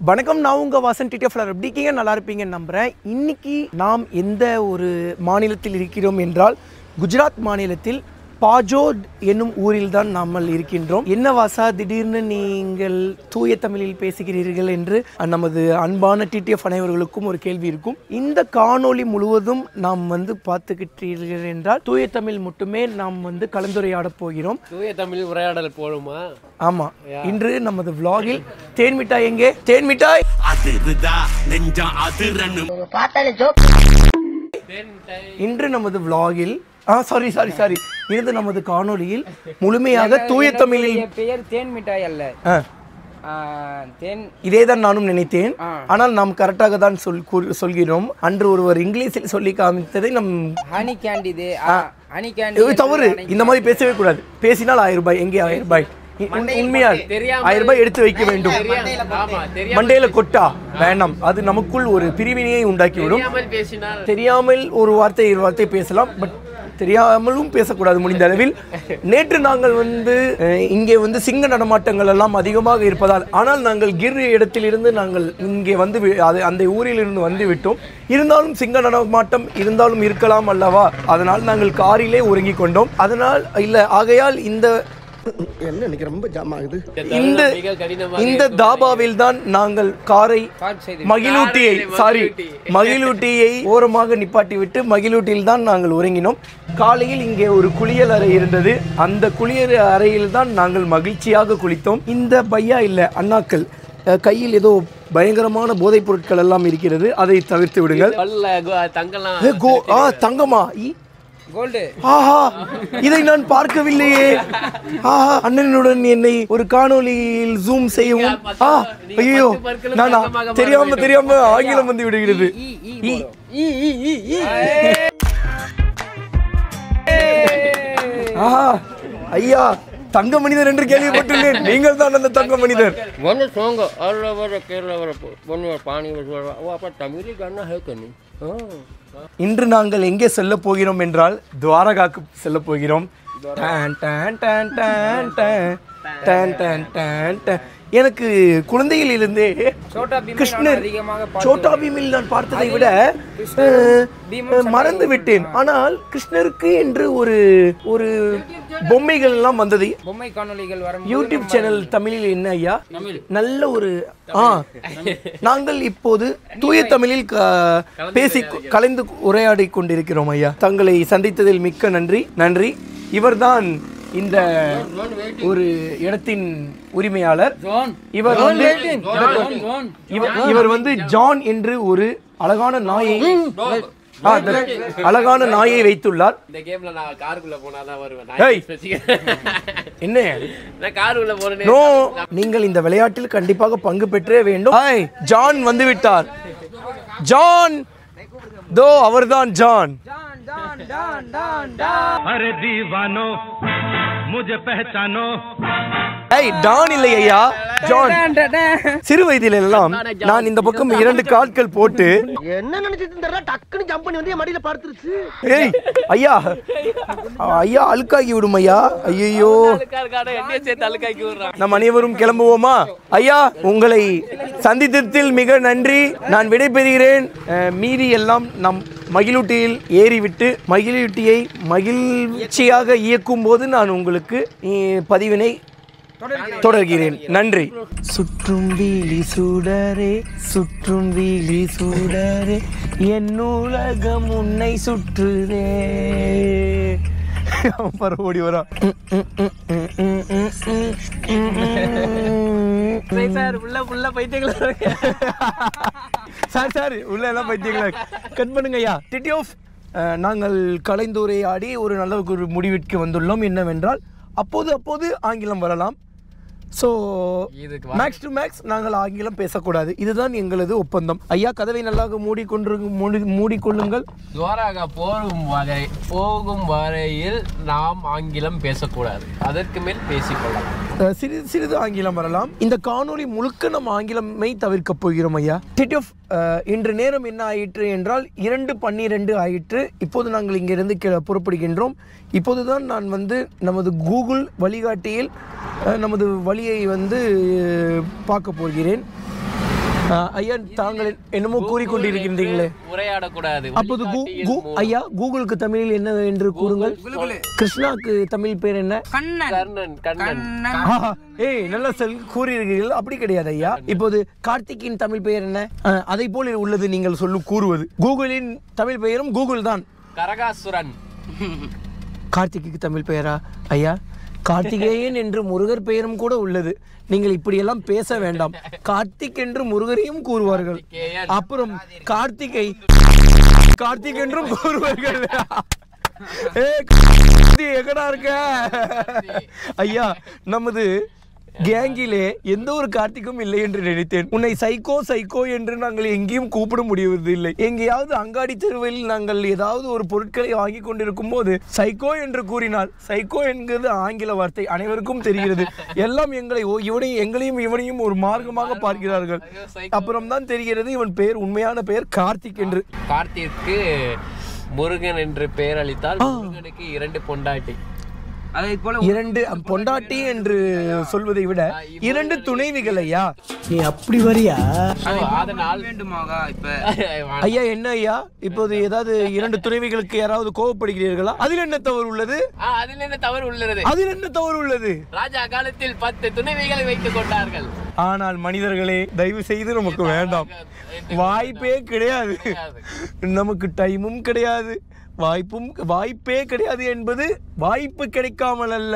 வணக்கம், நான் உங்க வாசன் டிடிஎஃப் எப்படி இருக்கீங்க? நல்லா இருப்பீங்கன்னு நம்புறேன். இன்னைக்கு நாம் எந்த ஒரு மாநிலத்தில் இருக்கிறோம் என்றால் குஜராத் மாநிலத்தில் பாஜோட் என்னும் ஊரில் தான் நாமல் இருக்கின்றோம். என்ன வாசா, திடீர்னு நீங்கள் தூய தமிழில் பேசுகிறீர்கள் என்று நமது அன்பான டிடிஎஃப் அனைவர்களுக்கும் ஒரு கேள்வி இருக்கும். இந்த காணொளி முழுவதும் நாம் பார்த்துக்கிட்டீர்கள் என்றால் தூய தமிழ் மட்டுமே நாம் கலந்துரையாட போகிறோம். தூய தமிழ் உரையாடல் போடுமா? ஆமா, இன்று நமது vlogஇல் தேன் மிட்டாய் எங்கே? தேன் மிட்டாய் இன்று நமது vlogஇல் சாரி இருந்து நமது காணொளியில் முழுமையாக தூய தமிழில் பெயர் தேன் மிட்டாய் அல்ல, இதேதான் நானும் நினைத்தேன். ஆனால் நாம் கரெக்டாக தான் சொல்கிறோம். அன்று ஒருவர் இங்கிலீஷில் சொல்லி காமித்ததை நம் ஹனி கேண்டி தவறு. இந்த மாதிரி பேசவே கூடாது. பேசினால் 1000 ரூபாய். எங்கே 1000 ரூபாய்? உண்மையா 1000 ரூபாய் எடுத்து வைக்க வேண்டும். மண்டையில கொட்டா வேண்டாம், அது நமக்குள் ஒரு பிரிவினையை உண்டாக்கிவிடும். தெரியாமல் ஒரு வார்த்தை பேசலாம், பட் தெரியாமலும் பேசக்கூடாது முடிந்த அளவில். நேற்று நாங்கள் இங்கே சிங்க நடமாட்டங்கள் எல்லாம் அதிகமாக இருப்பதால், ஆனால் நாங்கள் கிர் இடத்திலிருந்து நாங்கள் இங்கே அந்த ஊரிலிருந்து வந்து விட்டோம். இருந்தாலும் சிங்க நடமாட்டம் இருந்தாலும் இருக்கலாம் அல்லவா, அதனால் நாங்கள் காரிலே உறங்கிக் கொண்டோம். அதனால் ஆகையால் இந்த தாபாவில் தான் நாங்கள் காரை மகிழூட்டியை ஓரமாக நிப்பாட்டி விட்டு மகிழூட்டியில் தான் நாங்கள் உறங்கினோம். காலையில் இங்கே ஒரு குளியல் அறை இருந்தது. அந்த குளியல் அறையில் தான் நாங்கள் மகிழ்ச்சியாக குளித்தோம். இந்த பையா அண்ணாக்கள் கையில் ஏதோ பயங்கரமான போதைப் பொருட்கள் எல்லாம் இருக்கிறது, அதை தவிர்த்து விடுங்கள். தங்கமா? ஆஹா, இதை நான் பார்க்கவில்லையே. ஆஹா, அண்ணனுடன் என்னை ஒரு காணொளியில் ஜூம் செய்யவும். ஐயோ, நானா தெரியாம ஆங்கிலம் வந்து விடுகிறது. ஆஹா, ஐயா, தங்க மனிதர் என்று கேள்விப்பட்டுள்ளேன். நீங்கள் தான் அந்த தங்க மனிதர். இன்று நாங்கள் எங்கே செல்ல போகிறோம் என்றால் துவாரகாக்கு செல்ல போகிறோம். எனக்கு குழந்தையிலிருந்தே கிருஷ்ணர் சோட்டா பீமில் நான் பார்த்ததை விட மறந்து விட்டேன். ஆனால் கிருஷ்ணருக்கு என்று ஒரு பொம்மைகள் எல்லாம் வந்தது. பொம்மை காணொளிகள் வரும் யூடியூப் சேனல் தமிழில் என்ன ஐயா? நல்ல ஒரு நாங்கள் இப்போது தூய தமிழில் கலந்து உரையாடி கொண்டிருக்கிறோம் ஐயா. தங்களை சந்தித்ததில் மிக்க நன்றி. இவர்தான் இந்த ஒரு இடத்தின் உரிமையாளர். இவர் ஜான் என்று ஒரு அழகான நாயை வைத்துள்ளார். நீங்கள் இந்த விளையாட்டில் கண்டிப்பாக பங்கு பெற்றே வேண்டும். ஜான் வந்து விட்டார். ஜான் தோ, அவர்தான் ஜான். அரே தீவானோ முझे पहचानो. டான் இல்லை ஐயா, ஜான். சிறு வயதில் எல்லாம் நான் இந்த பக்கம் 2 கால்கள் போட்டு என்ன நினைச்சிட்டு டக்குனு ஜம்ப் பண்ணி வந்து மடியில பார்த்துருச்சு. ஐயா அழுக்காகி விடும் ஐயா. ஐயோ, நம் அனைவரும் கிளம்புவோமா? ஐயா, உங்களை சந்தித்ததில் மிக நன்றி. நான் விடைபெறுகிறேன். மீறி எல்லாம் நம் மகிழூட்டியில் ஏறிவிட்டு மகிழூட்டியை மகிழ்ச்சியாக இயக்கும் போது நான் உங்களுக்கு பதிவினை தொடர்கிறேன். நன்றி. சுற்றும் வீலி சூடரே என் உலகம் உன்னை சுற்றுதே. ஓடி வரா. சார் உள்ள எல்லாம் பைத்தியங்களா? கட் பண்ணுங்க ஐயா. டிடிஎஃப் நாங்கள் கலைந்துரையாடி ஒரு நல்ல ஒரு முடிவிற்கு வந்துள்ளோம். என்னவென்றால் அப்போது ஆங்கிலம் வரலாம், ஸோ மேக்ஸ் டு மேக்ஸ் நாங்கள் ஆங்கிலம் பேசக்கூடாது, இதுதான் எங்களது ஒப்பந்தம். ஐயா கதவை நல்லாக மூடிக்கொள்ளுங்கள். துவாராக போகும் வரையில் நாம் ஆங்கிலம் பேசக்கூடாது, அதற்கு மேல் பேசிக்கொள்ளலாம். சிறிது சிறிது ஆங்கிலம் வரலாம். இந்த காணொளி முழுக்க நம்ம ஆங்கிலமை தவிர்க்க போகிறோம் ஐயா. டிடி ஆஃப் இன்று நேரம் என்ன ஆயிற்று என்றால் 2:12 ஆயிற்று. இப்போது நாங்கள் இங்கிருந்து புறப்படுகின்றோம். இப்போதுதான் நான் நமது கூகுள் வழிகாட்டியில் நமது வழியை பார்க்க போகிறேன். ஐயா தாங்கள் என்னமோ கூறிக்கொண்டிருக்கின்றீங்களே, உரையாடக்கூடாது. அப்போது ஐயா கூகுளுக்கு தமிழில் என்ன என்று கூறுங்கள். கிருஷ்ணாக்கு தமிழ் பேர் என்ன? ஏய் நல்லா கூறுகிறீர்கள். அப்படி கிடையாது ஐயா. இப்போது கார்த்திக்கின் தமிழ் பெயர் என்ன? அதை போல உள்ளது நீங்கள் கூறுவது. கூகுளின் தமிழ் பெயரும் கூகுள் தான். கரகாசுரன். கார்த்திக்கு தமிழ் பெயரா? ஐயா கார்த்திகேயன் என்று முருகர் பெயரும் கூட உள்ளது. நீங்கள் இப்படியெல்லாம் பேச வேண்டாம். கார்த்திக் என்று முருகரையும் கூறுவார்கள், அப்புறம் கார்த்திக் என்றும் கூறுவார்கள். எங்கடா இருக்க ஐயா? நமது கேங்கிலே எந்த ஒரு கார்த்திக்கும் இல்லை என்று நினைத்தேன். உன்னை சைக்கோ என்று நாங்கள் எங்கேயும் கூப்பிட முடிவதில்லை. எங்கேயாவது அங்காடி தெருவில் நாங்கள் ஏதாவது ஒரு பொருட்களை வாங்கி கொண்டிருக்கும் போது சைக்கோ என்று கூறினால், சைக்கோ என்கிறது ஆங்கில வார்த்தை, அனைவருக்கும் தெரிகிறது. எல்லாம் எங்களையும் இவனையும் ஒரு மார்க்கமாக பார்க்கிறார்கள். அப்புறம் தான் தெரிகிறது இவன் பெயர், உண்மையான பெயர் கார்த்திக் என்று. கார்த்திக்கு முருகன் என்று பெயர் அளித்தால் முருகனுக்கு 2 பொண்டாட்டி. அதை போல 2 பொண்டாட்டி என்று சொல்வதை விட 2 துணைவிகள். ஐயா நீ அப்படி வரியா? அதனால் வேண்டுமாகா இப்ப ஐயா என்ன ஐயா இப்போது ஏதாவது 2 துணைவிகளுக்கு யாராவது கோபப்படுகிறீர்களா? அதில் என்ன தவறு உள்ளது? அதில் என்ன தவறு உள்ளது? அதில் என்ன தவறு உள்ளது? ராஜா காலத்தில் 10 துணைவிகளை வைத்துக் கொண்டார்கள். ஆனால் மனிதர்களே தயவு செய்து நமக்கு வேண்டாம். வாய்ப்பே கிடையாது, நமக்கு டைமும் கிடையாது, வாய்ப்பே கிடையாது. என்பது வாய்ப்பு கிடைக்காமல் அல்ல,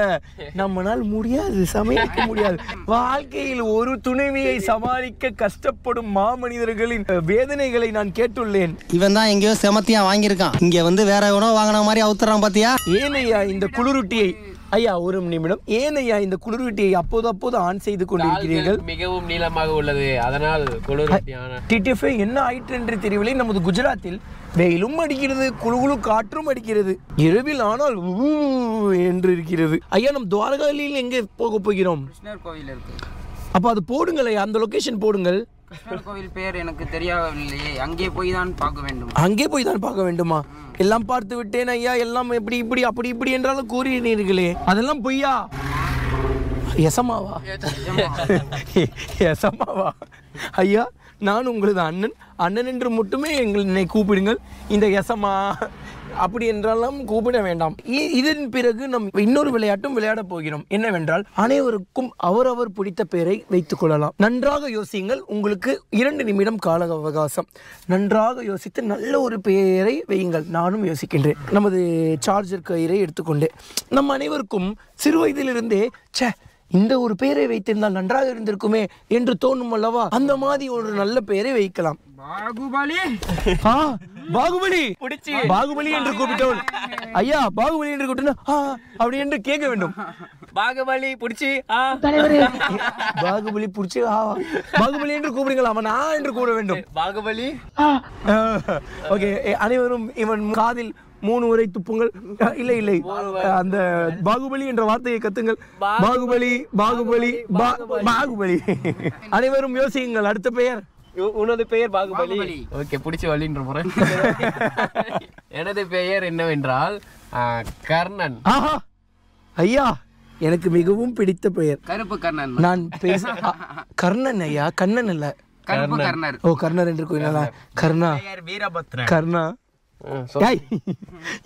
நம்மளால் முடியாது, சமாளிக்க முடியாது. வாழ்க்கையில் ஒரு துணைவியை சமாளிக்க கஷ்டப்படும் மாமனிதர்களின் வேதனைகளை நான் கேட்டுள்ளேன். இவன் தான் எங்கேயோ செமத்தியா வாங்கியிருக்கான், இங்க வேற எவனோ வாங்கின மாதிரி அவுத்துறான் பாத்தியா? ஏனையா இந்த குளிரூட்டியை ஐயா ஒரு நிமிடம், ஏன் ஐயா இந்த குளிரூட்டியை அப்போது ஆன் செய்து கொண்டிருக்கிறீர்கள்? மிகவும் நீளமாக உள்ளது, அதனால் குளிரூட்டியான டிடிஎஃப் என்ன ஆயிற்று என்று தெரியவில்லை. நமது குஜராத்தில் வெயிலும் அடிக்கிறது, குழு காற்றும் அடிக்கிறது, இரவில் ஆனால் என்று இருக்கிறது. ஐயா நம் துவாரகாலில் எங்கே போக போகிறோம்? கிருஷ்ணர் கோவில் இருக்கு. அப்ப அது போடுங்கள், அந்த லொகேஷன் போடுங்கள். கிருஷ்ணர் கோவில் பெயர் எனக்கு தெரியவில்லையே, அங்கே போய் தான் பார்க்க வேண்டும். அங்கே போய் தான் பார்க்க வேண்டுமா? எல்லாம் பார்த்து விட்டேன் ஐயா, எல்லாம் இப்படி அப்படி என்றாலும் கூறினீர்களே, அதெல்லாம் பொய்யா? எசமாவா? எசமாவா? ஐயா நான் உங்களது அண்ணன் என்று மட்டுமே என்னை கூப்பிடுங்கள். இந்த எசமா அப்படி என்றெல்லாம் கூப்பிட வேண்டாம். இதன் பிறகு நம் இன்னொரு விளையாட்டும் விளையாட போகிறோம். என்னவென்றால் அனைவருக்கும் அவரவர் பிடித்த பெயரை வைத்துக் கொள்ளலாம். நன்றாக யோசியுங்கள். உங்களுக்கு 2 நிமிடம் கால அவகாசம். நன்றாக யோசித்து நல்ல ஒரு பெயரை வையுங்கள். நானும் யோசிக்கின்றேன். நமது சார்ஜர் கயிறை எடுத்துக்கொண்டு நம் அனைவருக்கும் சிறு வயதிலிருந்தே இந்த ஒரு பெயரை வைத்திருந்தால் நன்றாக இருந்திருக்குமே என்று தோணும் அல்லவா? அந்த மாதிரி ஒரு நல்ல பெயரை வைக்கலாம். பாகுபலி பாகுபலி என்று கூப்பிட்டவள் ஐயா, பாகுபலி என்று கூப்பிட்டு அப்படி என்று கேட்க வேண்டும். பாகுபலி புடிச்சு பாகுபலி புடிச்சு பாகுபலி என்று கூப்பிடுங்கள். அவன் என்று கூற வேண்டும். பாகுபலி. ஓகே, அனைவரும் இவன் காதில் 3 முறை துப்புங்கள். இல்லை அந்த பாகுபலி என்ற வார்த்தையை கத்துங்கள். பாகுபலி பாகுபலி பாகுபலி. அனைவரும் யோசியுங்கள். அடுத்த பெயர். உனது பெயர் பாகுபலி. ஓகே, பிடிச்சி வழின்ற முறை. எனது பெயர் என்னவென்றால் கர்ணன். ஐயா எனக்கு மிகவும் பிடித்த பெயர் கருப்பு கர்ணன். நான் கர்ணன் ஐயா, கண்ணன் அல்ல, கருப்பு கர்ணர். ஓ கர்ணர் என்று கூறினாலா? கர்ணா கர்ணா.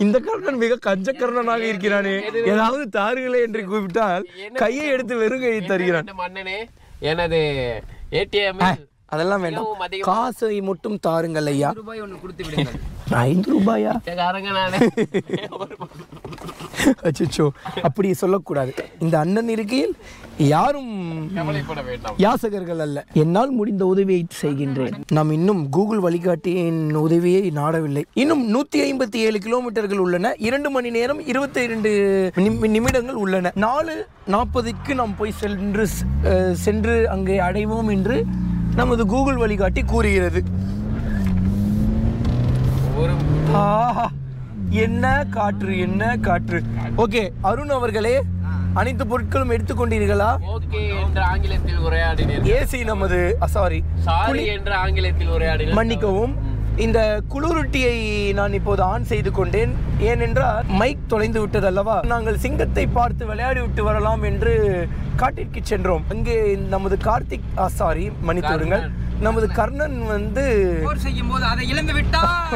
இந்த கர்ணன் மிக கஞ்சக்கர்ணனாக இருக்கிறானே, ஏதாவது தாருகளே என்று கூப்பிட்டால் கையை எடுத்து வெறும் கையை தருகிறான். மன்னனே, எனது ஏடிஎம் அதெல்லாம் வேண்டாம், காசை மட்டும் தாருங்கள் ஐயா. 5 ரூபாய் ஒன்று கொடுத்து விடுங்கள். 5 ரூபாயா? நானே அச்சோ, அப்படி சொல்லக்கூடாது. இந்த அண்ணன் இருக்கையில் யாரும் கவலைப்பட வேண்டாம். யாசகர்கள் அல்ல. என்னால் முடிந்த உதவியை செய்கின்றேன். நாம் இன்னும் கூகுள் வழிகாட்டியின் உதவியை நாடவில்லை. இன்னும் 157 கிலோமீட்டர்கள் உள்ளன. 2 மணி நேரம் 22 நிமிடங்கள் உள்ளன. 4:40க்கு நாம் போய் சென்று அங்கே அடைவோம் என்று நமது கூகுள் வழிகாட்டி கூறுகிறது. என்ன காற்று, என்ன காற்று. ஓகே அருண் அவர்களே, அனைத்து பொருட்களும் எடுத்துக்கொண்டீர்களா? ஓகே என்று ஆங்கிலத்தில் உரையாடினீர்கள். ஏசி நமது சாரி என்று ஆங்கிலத்தில் உரையாடினீர்கள். மன்னிக்கவும். இந்த குளிரூட்டியை நான் இப்போது ஆன் செய்து கொண்டேன். ஏனென்றால் மைக் தொலைந்து விட்டது அல்லவா. நாங்கள் சிங்கத்தை பார்த்து விளையாடி விட்டு வரலாம் என்று காட்டிற்கு சென்றோம். அங்கே நமது கார்த்திக் சாரி மன்னித்து விடுங்கள், நமது கர்ணன் வந்து போர் செய்யும் போது அதை இழந்து விட்டார்.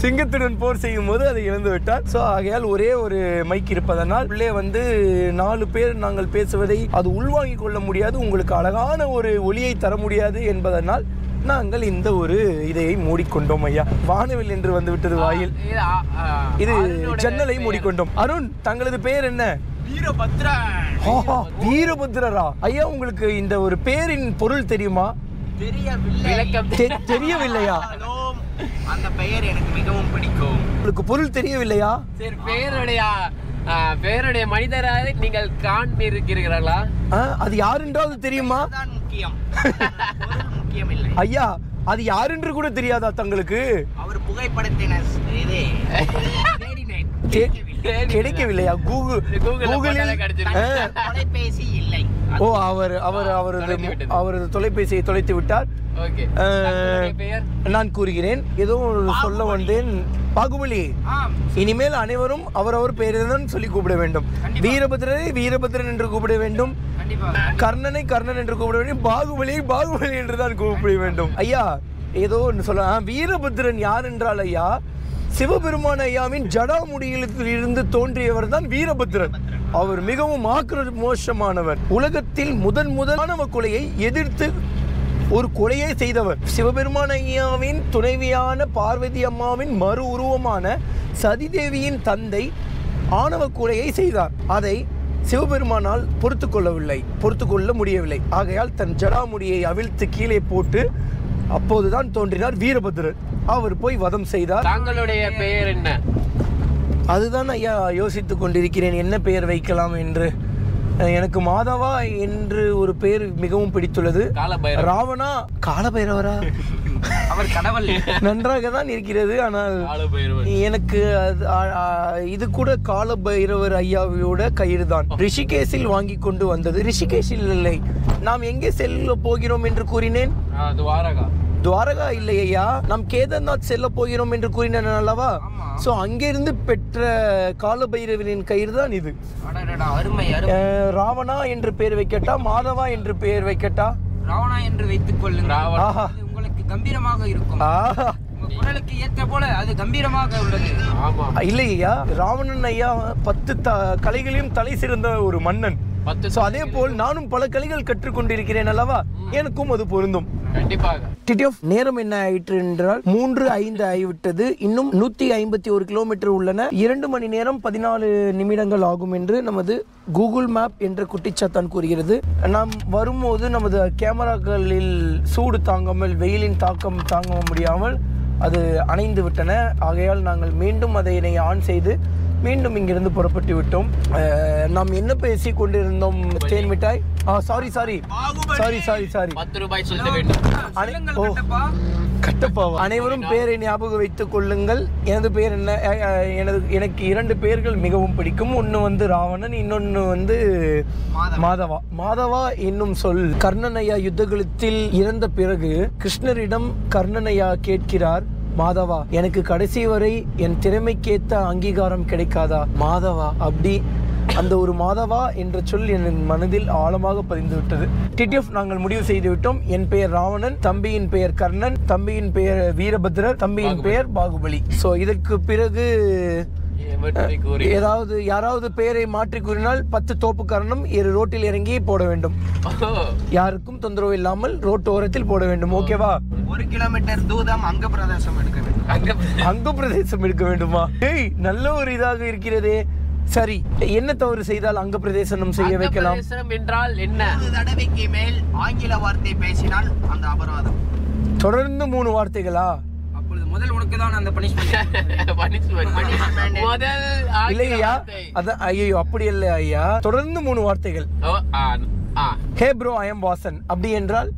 சிங்கத்துடன் போர் செய்யும் போது அதை இழந்து விட்டார். ஸோ ஆகையால் ஒரே ஒரு மைக் இருப்பதனால் உள்ளே வந்து 4 பேர் நாங்கள் பேசுவதை அது உள்வாங்கிக் கொள்ள முடியாது, உங்களுக்கு அழகான ஒரு ஒலியை தர முடியாது என்பதனால் நாங்கள் இந்த ஒரு இதையை மூடிக்கொண்டோம். ஐயா வானவில் என்று வந்து விட்டது வாயில். இது ஜன்னலை மூடிக்கொண்டோம். அருண், தங்களது பெயர் என்ன? வீரபத்ரரா? ஐயா உங்களுக்கு இந்த ஒரு பேரின் பொருள் தெரியுமா? தெரியவில்லையா? அந்த பெயர் எனக்கு மிகவும் பிடிக்கும். உங்களுக்கு பொருள் தெரியவில்லையா? பேருடைய மனிதராக நீங்கள் காண்பிருக்கிறீர்களா? அது யார் என்றாவது தெரியுமா? முக்கியம் இல்லை ஐயா, அது யார் என்று கூட தெரியாதா தங்களுக்கு? அவர் புகைப்படத்தினர் கிடைக்கவில்லையா? கூகுளில் தொலைபேசி இல்லை. ஓ, அவரது தொலைபேசியை தொலைத்து விட்டார். நான் கூறுகிறேன், ஏதோ சொல்ல வந்தேன். பாகுபலி, இனிமேல் அனைவரும் அவரவர் பெயரைதான் சொல்லி கூப்பிட வேண்டும். வீரபத்ரனை வீரபத்ரன் என்று கூப்பிட வேண்டும், கர்ணனை கர்ணன் என்று கூப்பிட வேண்டும், பாகுபலியை பாகுபலி என்று தான் கூப்பிட வேண்டும். ஐயா ஏதோ ஒன்று சொல்ல. வீரபத்ரன் யார் என்றால் ஐயா, சிவபெருமான ஐயாவின் ஜடாமுடியில் இருந்து தோன்றியவர் தான் வீரபத்ரன். அவர் மிகவும் ஆக்ரோஷமானவர். உலகத்தில் முதலான கொலையை எதிர்த்து ஒரு கொலையை செய்தவர். சிவபெருமான ஐயாவின் துணைவியான பார்வதி அம்மாவின் மறு உருவமான சதிதேவியின் தந்தை ஆணவ கொலையை செய்தார். அதை சிவபெருமானால் பொறுத்து கொள்ள முடியவில்லை. ஆகையால் தன் ஜடாமுடியை அவிழ்த்து கீழே போட்டு அப்போதுதான் தோன்றினார் வீரபத்ரர். அவர் போய் வதம் செய்தார். தங்களுடைய பெயர் என்ன? அதுதான் ஐயா யோசித்துக் கொண்டிருக்கிறேன், என்ன பெயர் வைக்கலாம் என்று. எனக்கு மாதவா என்று ஒரு பெயர் மிகவும் பிடித்துள்ளது. ராவணா? காலபைரவரா? அவர் கடவுள். நன்றாக தான் இருக்கிறது. ஆனால் எனக்கு இது கூட காலபைரவர் ஐயாவோட கயிறு தான் ரிஷிகேஷில் வாங்கி கொண்டு வந்தது. ரிஷிகேஷில் இல்லை, நாம் எங்கே செல்ல போகிறோம் என்று கூறினேன்? துவாரகா இல்லை ஐயா, நாம் கேதார்நாத் செல்ல போகிறோம் என்று கூறினேன் அல்லவா. சோ அங்கிருந்து பெற்ற காலபைரவனின் கயிறு தான் இது. ராவணா என்று பெயர் வைக்கட்டா, மாதவா என்று பெயர் வைக்கட்டா? ராவணா என்று வைத்துக் கொள்ளுங்கள், உங்களுக்கு கம்பீரமாக இருக்கும். குரலுக்கு ஏற்ற போல அது கம்பீரமாக உள்ளது. இல்லை ஐயா, ராவணன் ஐயா 10 கலைகளையும் தலை சிறந்த ஒரு மன்னன். அதே போல் நானும் பல கலைகள் கற்றுக்கொண்டிருக்கிறேன் அல்லவா, எனக்கும் அது பொருந்தும். நேரம் என்ன ஆயிற்று என்றால் 3:05 ஆகிவிட்டது. இன்னும் 151 கிலோமீட்டர் உள்ளன. 2 மணி நேரம் 14 நிமிடங்கள் ஆகும் என்று நமது கூகுள் மேப் என்ற குட்டிச்சாத்தான் கூறுகிறது. நாம் வரும்போது நமது கேமராக்களில் சூடு தாங்காமல், வெயிலின் தாக்கம் தாங்க முடியாமல் அது அணைந்து விட்டன. ஆகையால் நாங்கள் மீண்டும் அதை ஆன் செய்து மீண்டும் இங்கிருந்து புறப்பட்டு விட்டோம். நாம் என்ன பேசி கொண்டிருந்தோம்? தேன் மிட்டாய். சாரி 10 ரூபாய் சொல்ல வேண்டும். கட்டப்பாவா? அனைவரும் பேரை ஞாபகம் வைத்துக் கொள்ளுங்கள். எனது பேர் என்ன? எனக்கு 2 பேர்கள் மிகவும் பிடிக்கும். ஒன்று வந்து ராவணன், இன்னொன்று வந்து மாதவா. மாதவா என்னும் சொல் கர்ணனையா யுத்தகலத்தில் இறந்த பிறகு கிருஷ்ணரிடம் கர்ணனையா கேட்கிறார், மாதவா, எனக்கு கடைசி வரை என் திறமைக்கேத்த அங்கீகாரம் கிடைக்காதா மாதவா? அப்படி அந்த ஒரு மாதவா என்ற சொல் என் மனதில் ஆழமாக பதிந்து விட்டது. டிடிஎஃப் நாங்கள் முடிவு செய்து விட்டோம். என் பெயர் ராவணன், தம்பியின் பெயர் கர்ணன், தம்பியின் பெயர் வீரபத்ரர், தம்பியின் பெயர் பாகுபலி. ஸோ இதற்கு பிறகு யாராவது பெயரை மாற்றி கூறினால் 10 தோப்பு காரணம் ரோட்டில் இறங்கி போட வேண்டும். யாருக்கும் தொந்தரவு இல்லாமல் ரோட்டு ஓரத்தில் போட வேண்டும். ஓகேவா? 1 கிலோமீட்டர் தூரம் அங்க பிரதேசம் எடுக்க வேண்டும். அங்க பிரதேசம் எடுக்க வேண்டுமா? நல்ல ஒரு இதாக இருக்கிறதே. சரி, என்ன தவறு செய்தால் அங்க பிரதேசனம் செய்ய வைக்கலாம்? அங்கப்பிரதேசனம் என்றால் என்ன? ஒரு தடவைக்கு மேல் ஆங்கில வார்த்தை பேசினால் அந்த அபராதம். தொடர்ந்து 3 வார்த்தைகளா? அப்பொழுது முதல் உனக்கு தான் அந்த பனிஷ்மென்ட். Punishment. முதல் இல்லையா? வார்த்தை. அதான் ஐயோ, அப்படி இல்லை ஐயா. தொடர்ந்து 3 வார்த்தைகள். ஓ, hey bro, I am Vasan அப்படி என்றால்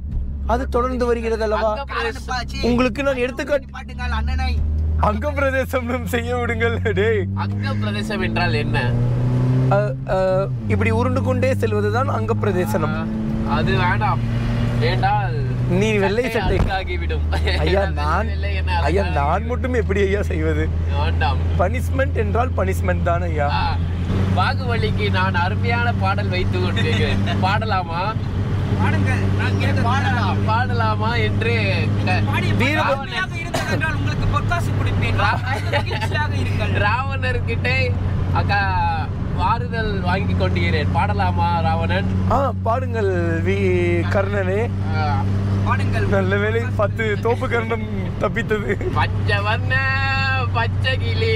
அது தொடர்ந்து வருகிறது அல்லவா? உங்களுக்கு நான் எடுத்துக்காட்டு பாட்டுங்கள் அண்ணனை. அங்க பிரதேசம் செய்ய விடுங்கள். டேய், அங்கப்பிரதேசம் என்றால் என்ன? இப்படி உருண்டு கொண்டே செல்வதுதான் அங்க பிரதேசனம். அது வேண்டாம். ஏண்டால் நீ வெள்ளை சட்டை ஆகிவிடும். ஐயா நான் மட்டும் எப்படி ஐயா செய்வது? வேண்டாம். பனிஷ்மெண்ட் என்றால் பனிஷ்மெண்ட் தான் ஐயா. பாகுபலிக்கு நான் அருமையான பாடல் வைத்து கொண்டிருக்கிறேன். பாடலாமா? பாடுங்கள். நான் பாடலாம். பாடலாமா என்று உங்களுக்கு பொற்காசு கொடுப்பேன். ராவணர்கிட்ட அக்கா வாறுதல் வாங்கி கொண்டிருக்கிறேன். பாடலாமா ராவணன்? பாடுங்கள் கர்ணனே. பாடுங்கள். நல்ல வேளை 10 தோப்பு கர்ணம் தப்பித்தது. பச்சை வண்ண பச்சை கிளி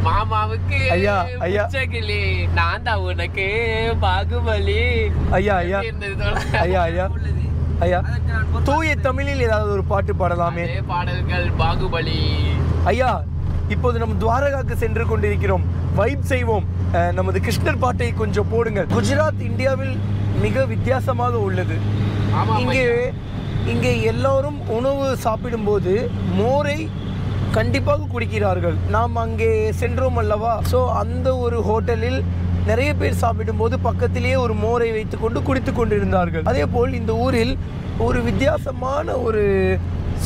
மாமாவுக்கு ஐயா, ஐயா. பச்சை கிளி நான் தான் உனக்கு பாகுபலி. ஐயா ஐயா ஐயா ஐயா ஐயா, தூய தமிழில் ஏதாவது ஒரு பாட்டு பாடலாமே? பாடல்கள் பாகுபலி. ஐயா, இப்போது நம்ம துவாரகாக்கு சென்று கொண்டிருக்கிறோம். வைப் செய்வோம். நமது கிருஷ்ணர் பாட்டை கொஞ்சம் போடுங்க. குஜராத் இந்தியாவில் மிக வித்தியாசமாக உள்ளது. இங்கே எல்லோரும் உணவு சாப்பிடும்போது மோரை கண்டிப்பாக குடிக்கிறார்கள். நாம் அங்கே சென்றோம் அல்லவா? ஸோ அந்த ஒரு ஹோட்டலில் நிறைய பேர் சாப்பிடும்போது பக்கத்திலேயே ஒரு மோரை வைத்துக்கொண்டு குடித்து கொண்டிருந்தார்கள். அதே போல் இந்த ஊரில் ஒரு வித்தியாசமான ஒரு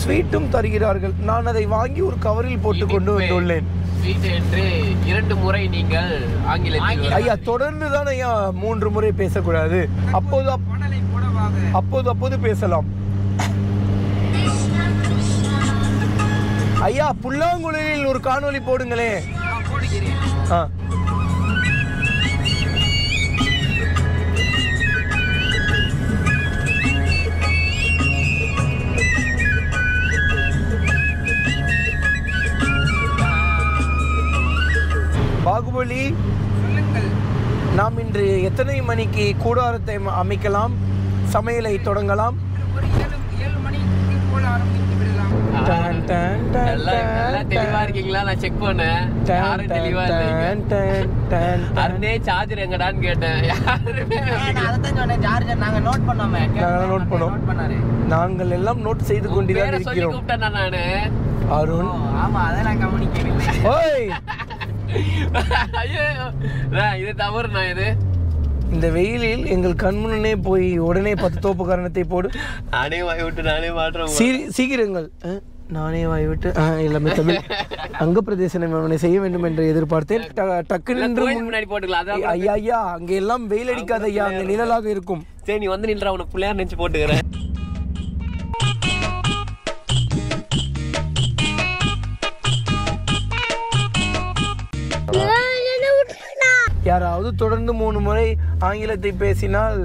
ஸ்வீட்டும் தருகிறார்கள். நான் அதை வாங்கி ஒரு கவரில் போட்டு கொண்டு வந்துள்ளேன். ஸ்வீட் என்று 2 முறை நீங்கள் ஆங்கிலத்தில். ஐயா, தொடர்ந்து தான் ஐயா 3 முறை பேசக்கூடாது. அப்போது பேசலாம். ஐயா, புல்லாங்குழலில் ஒரு காணொளி போடுங்களே. பாகுபலி, நாம் இன்று எத்தனை மணிக்கு கூடாரத்தை அமைக்கலாம், சமையலை தொடங்கலாம்? ஒரு 7 மணிக்கு போல ஆரம்பித்து விடலாம். தெளிவா இருக்கீங்களா? நான் செக் பண்ணேன். யாரும் தெளிவா இல்லைங்க. அருணே சார்ஜர் எங்கடான்னு கேட்டேன். நாங்கள் எல்லாம் நோட் செய்து கொண்டுதான் இருக்கிறோம். கூப்பிட்டேன் நானு. அருண். ஆமா, அதை நான் கவனிக்கவில்லை. ஓய், இது தவறு. நான் இது இந்த வெயிலில் எங்கள் கண்முன்னே போய் உடனே 10 தோப்பு காரணத்தை போடு. நானே வாய் விட்டு நானே மாற்றேன். சீக்கிரங்கள். நானே வாய் விட்டு எல்லாமே தமிழ். அங்க பிரதேசனை செய்ய வேண்டும் என்று எதிர்பார்த்தேன். டக்கு நின்று முன்னாடி போட்டுக்கலாம். ஐயா ஐயா, அங்க எல்லாம் வெயில் அடிக்காத ஐயா, அங்க நிழலாக இருக்கும். சரி, நீ வந்து நின்ற உனக்கு பிள்ளையார் நினைச்சு போட்டுக்கிறேன். யாராவது தொடர்ந்து 3 முறை ஆங்கிலத்தை பேசினால்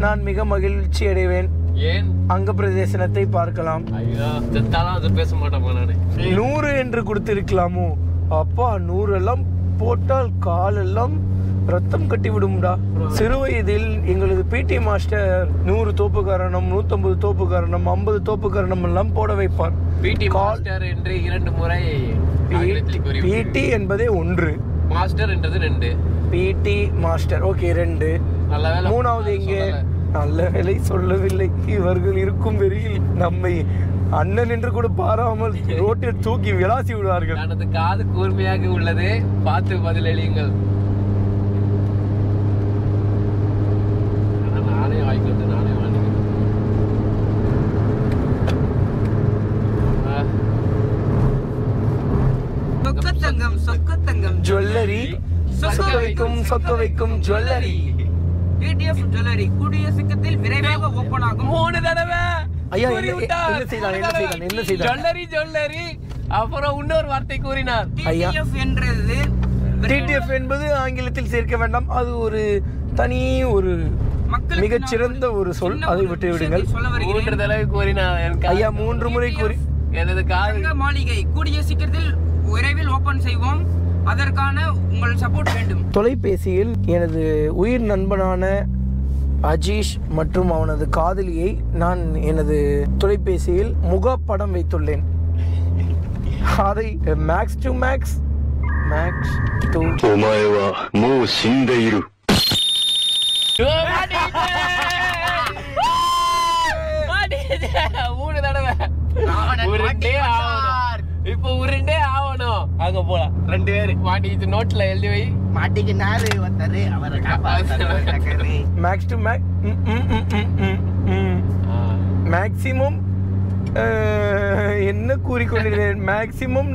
நான் மிக மகிழ்ச்சி அடைவேன். ஏன்? அங்க பிரதேசனத்தை பார்க்கலாம். ஐயா, செத்தாலும் அது பேச மாட்டேன் நானு. 100 என்று கொடுத்திருக்கலாமோ? அப்பா, 100 எல்லாம் போட்டால் காலெல்லாம் ரத்தம் கட்டி விடும்டா. சிறு வயதில் எங்களது பிடி மாஸ்டர் 100 தோப்பு காரணம், 150 தோப்பு காரணம், 50 தோப்பு காரணம் எல்லாம் போட வைப்பார். பிடி மாஸ்டர் என்று 2 முறை. பிடி என்பதே 1, மாஸ்டர் என்றது 2. PT master, okay 2. நல்ல வேளை. 3வது இங்கே நல்ல வேலை சொல்லவில்லை. இவர்கள் இருக்கும் வெறியில் நம்மை அண்ணன் என்று கூட பாராமல் ரோட்டில் தூக்கி விளாசி விடுவார்கள். எனது காது கூர்மையாக உள்ளது, பார்த்து பதில் அளியுங்கள். நானே வாங்கிட்டு நானே வாங்கிக்கிறேன். சொக்கத்தங்கம் ஜுவல்லரி, சொக்க வைக்கும் ஜுவல்லரி. டிடிஎஃப் ஜுவல்லரி கூடிய சீக்கிரத்தில் விரைவாக ஓபன் ஆகும். 3 தடவை. ஐயா, என்ன செய்தான்? ஜுவல்லரி. அப்புறம் இன்னொரு வார்த்தை கூறினார். டிடிஎஃப் என்றது, டிடிஎஃப் என்பது ஆங்கிலத்தில் சேர்க்க வேண்டாம். அது ஒரு தனி ஒரு மிகச்சிறந்த ஒரு சொல். அதை விட்டு விடுங்கள். 3 தடவை கூறினார். ஐயா, 3 முறை கூறி எனது காது மாளிகை கூடிய சீக்கிரத்தில் விரைவில் ஓபன் செய்வோம். அதற்கான உங்கள் சப்போர்ட் வேண்டும். தொலைபேசியில் எனது உயிர் நண்பனான அஜீஷ் மற்றும் அவனது காதலியை நான் எனது தொலைபேசியில் முகப்படம் வைத்துள்ளேன். அதை மேக்ஸ் டு இப்போ உருண்டே ஆகணும். அங்க போலாம் 2 பேரு மாட்டிக்கிட்டு நோட்ல எழுதி வை. மாட்டிக்கினாரு ஒருத்தரு அவரை மேக்ஸ் டு மேக்ஸிமம் என்ன கூறிக்கொண்டிருந்தேன். மேக்ஸிமம்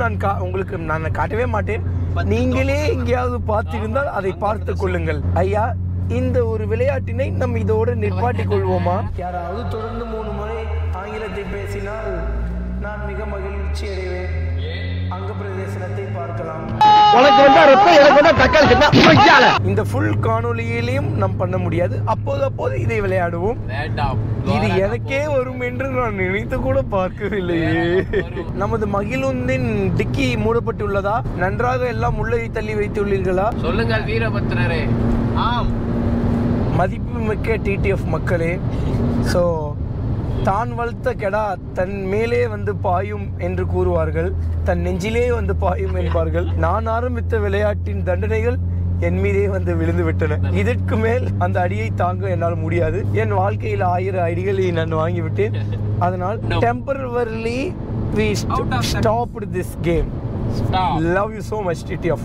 உங்களுக்கு நான் காட்டவே மாட்டேன். நீங்களே எங்கேயாவது பார்த்திருந்தால் அதை பார்த்து கொள்ளுங்கள். ஐயா, இந்த ஒரு விளையாட்டினை நம்ம இதோடு நிற்பாட்டிக் கொள்வோமா? யாராவது தொடர்ந்து 3 முறை ஆங்கிலத்தை பேசினால் நான் மிக மகிழ்ச்சி அடைவேன். அங்க பிரதேசத்தை பார்க்கலாம். இந்த ஃபுல் காணொலியிலையும் நாம் பண்ண முடியாது. அப்போது இதை விளையாடுவோம். இது எனக்கே வரும் என்று நான் நினைத்து கூட பார்க்கவில்லையே. நமது மகிழுந்தின் டிக்கி மூடப்பட்டுள்ளதா? நன்றாக எல்லாம் உள்ளே தள்ளி வைத்துள்ளீர்களா? சொல்லுங்கள் வீரபத்ரரே. ஆம். மதிப்புமிக்க டிடிஎஃப் மக்களே, ஸோ தான் வளர்த்த கெடா தன் மேலே வந்து பாயும் என்று கூறுவார்கள், தன் நெஞ்சிலே வந்து பாயும் என்பார்கள். நான் ஆரம்பித்த விளையாட்டின் தண்டனைகள் என் மீதே வந்து விழுந்து விட்டன. இதற்கு மேல் அந்த அடியை தாங்க என்னால் முடியாது. என் வாழ்க்கையில் 1000 அடிகளை நான் வாங்கிவிட்டேன். அதனால் temporarily we stopped this game. Love you so much, TTF.